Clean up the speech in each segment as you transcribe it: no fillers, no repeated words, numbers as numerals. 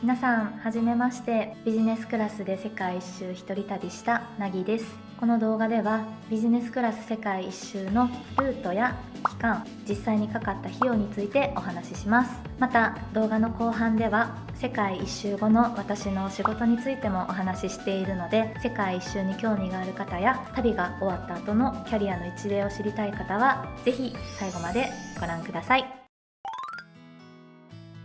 皆さんはじめまして。ビジネスクラスで世界一周一人旅したなぎです。この動画ではビジネスクラス世界一周のルートや期間、実際にかかった費用についてお話しします。また動画の後半では世界一周後の私の仕事についてもお話ししているので、世界一周に興味がある方や旅が終わった後のキャリアの一例を知りたい方はぜひ最後までご覧ください。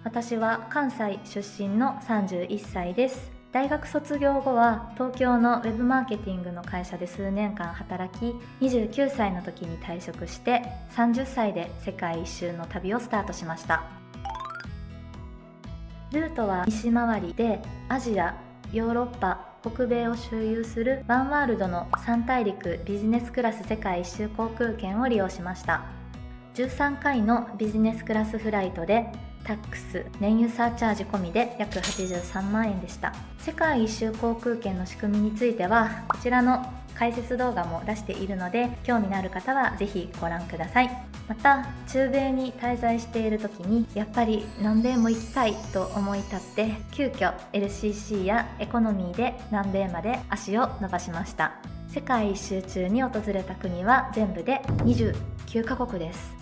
私は関西出身の31歳です。大学卒業後は東京のウェブマーケティングの会社で数年間働き、29歳の時に退職して30歳で世界一周の旅をスタートしました。ルートは西回りでアジア、ヨーロッパ、北米を周遊するワンワールドの3大陸ビジネスクラス世界一周航空券を利用しました。13回のビジネスクラスフライトでタックス、燃油サーチャージ込みで約83万円でした。世界一周航空券の仕組みについてはこちらの解説動画も出しているので、興味のある方はぜひご覧ください。また中米に滞在している時にやっぱり南米も行きたいと思い立って、急遽 LCC やエコノミーで南米まで足を伸ばしました。世界一周中に訪れた国は全部で29カ国です。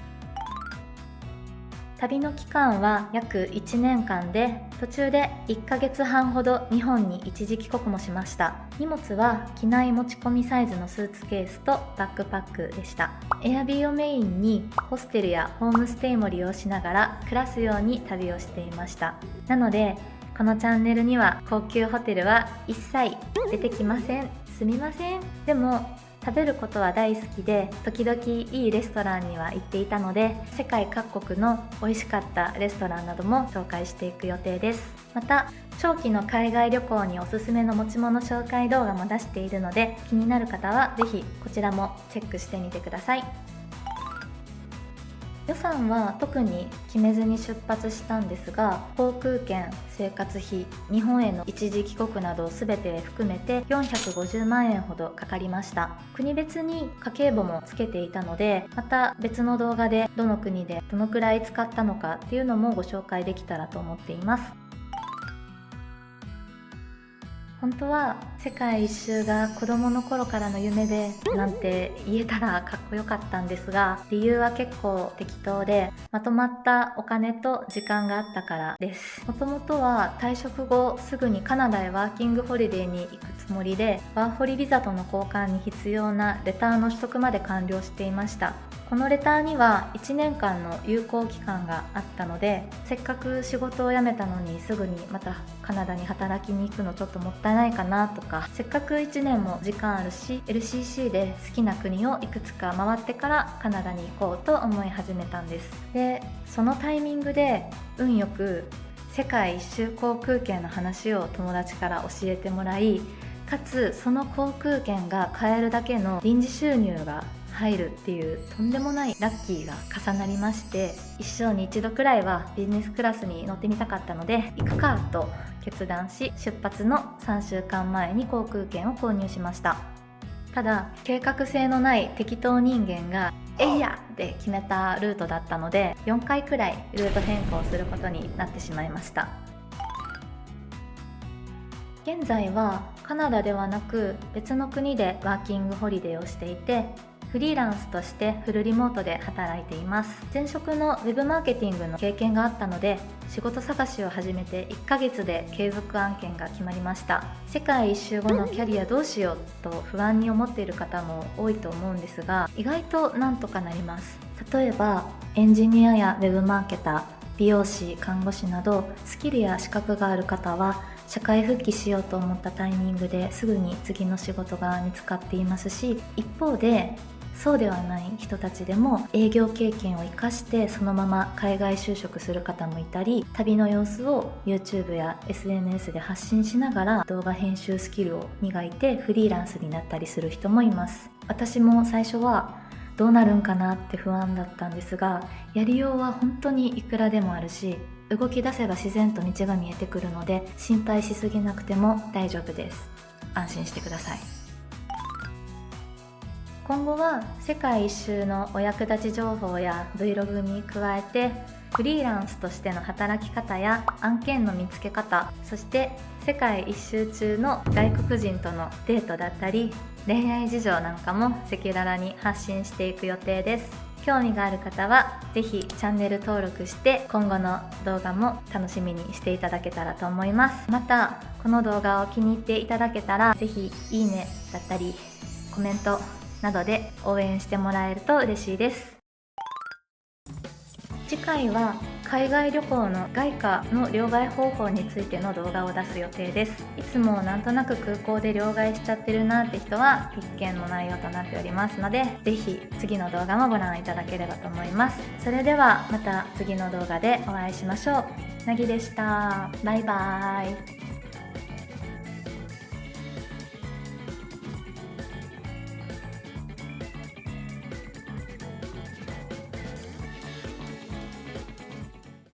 旅の期間は約1年間で、途中で1ヶ月半ほど日本に一時帰国もしました。荷物は機内持ち込みサイズのスーツケースとバックパックでした。エアビーをメインにホステルやホームステイも利用しながら暮らすように旅をしていました。なのでこのチャンネルには高級ホテルは一切出てきません。すみません。でも食べることは大好きで、時々いいレストランには行っていたので、世界各国の美味しかったレストランなども紹介していく予定です。また長期の海外旅行におすすめの持ち物紹介動画も出しているので、気になる方はぜひこちらもチェックしてみてください。予算は特に決めずに出発したんですが、航空券、生活費、日本への一時帰国など全て含めて450万円ほどかかりました。国別に家計簿もつけていたので、また別の動画でどの国でどのくらい使ったのかっていうのもご紹介できたらと思っています。本当は世界一周が子供の頃からの夢でなんて言えたらかっこよかったんですが、理由は結構適当で、まとまったお金と時間があったからです。もともとは退職後すぐにカナダへワーキングホリデーに行くつもりで、ワーホリビザとの交換に必要なレターの取得まで完了していました。このレターには1年間の有効期間があったので、せっかく仕事を辞めたのにすぐにまたカナダに働きに行くのちょっともったいないかなとか、せっかく1年も時間あるし LCC で好きな国をいくつか回ってからカナダに行こうと思い始めたんです。でそのタイミングで運よく世界一周航空券の話を友達から教えてもらい、かつその航空券が買えるだけの臨時収入が入るっていうとんでもないラッキーが重なりまして、一生に一度くらいはビジネスクラスに乗ってみたかったので行くかと決断し、出発の3週間前に航空券を購入しました。ただ計画性のない適当人間がえいやで決めたルートだったので、4回くらいルート変更することになってしまいました。現在はカナダではなく別の国でワーキングホリデーをしていて、フリーランスとしてフルリモートで働いています。前職のウェブマーケティングの経験があったので、仕事探しを始めて1ヶ月で継続案件が決まりました。世界一周後のキャリアどうしようと不安に思っている方も多いと思うんですが、意外となんとかなります。例えばエンジニアやウェブマーケター、美容師、看護師などスキルや資格がある方は社会復帰しようと思ったタイミングですぐに次の仕事が見つかっていますし、一方でそうではない人たちでも営業経験を生かしてそのまま海外就職する方もいたり、旅の様子を YouTube や SNS で発信しながら動画編集スキルを磨いてフリーランスになったりする人もいます。私も最初はどうなるんかなって不安だったんですが、やりようは本当にいくらでもあるし、動き出せば自然と道が見えてくるので心配しすぎなくても大丈夫です。安心してください。今後は世界一周のお役立ち情報や Vlog に加えてフリーランスとしての働き方や案件の見つけ方、そして世界一周中の外国人とのデートだったり恋愛事情なんかも赤裸々に発信していく予定です。興味がある方はぜひチャンネル登録して今後の動画も楽しみにしていただけたらと思います。またこの動画を気に入っていただけたらぜひいいねだったりコメントなどで応援してもらえると嬉しいです。次回は海外旅行の外貨の両替方法についての動画を出す予定です。いつもなんとなく空港で両替しちゃってるなって人は必見の内容となっておりますので、ぜひ次の動画もご覧いただければと思います。それではまた次の動画でお会いしましょう。なぎでした。バイバーイ。